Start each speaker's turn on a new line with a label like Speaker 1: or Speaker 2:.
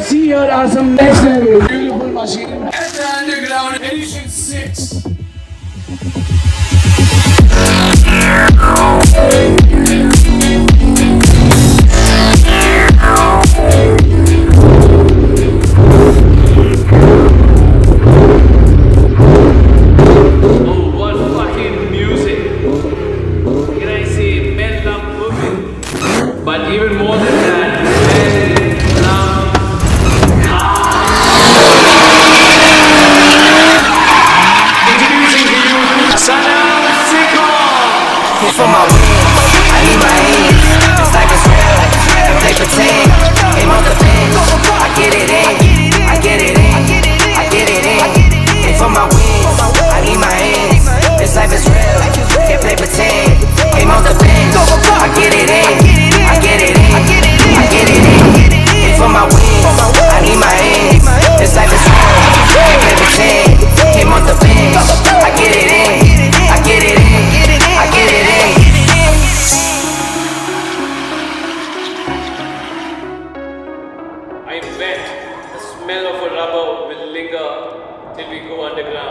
Speaker 1: see your awesome next level. Beautiful machine. And the underground edition 6.
Speaker 2: But even more than that, men love introducing to you
Speaker 3: Hit for my wins, I need my hands. This life is real, and play pretend. Aim off the fence, I get it in, I get it in, I get it in. Hit for my wins, I need my hands. This life is real, can't play pretend. Aim off the fence, I get it in, I get it in, I get it in. Hit for my wins, I need my hands. This life is real, can't play pretend. Aim off the fence, I get it in, I get it in, I get it in.
Speaker 2: I bet the smell of a rubber will linger till we go underground.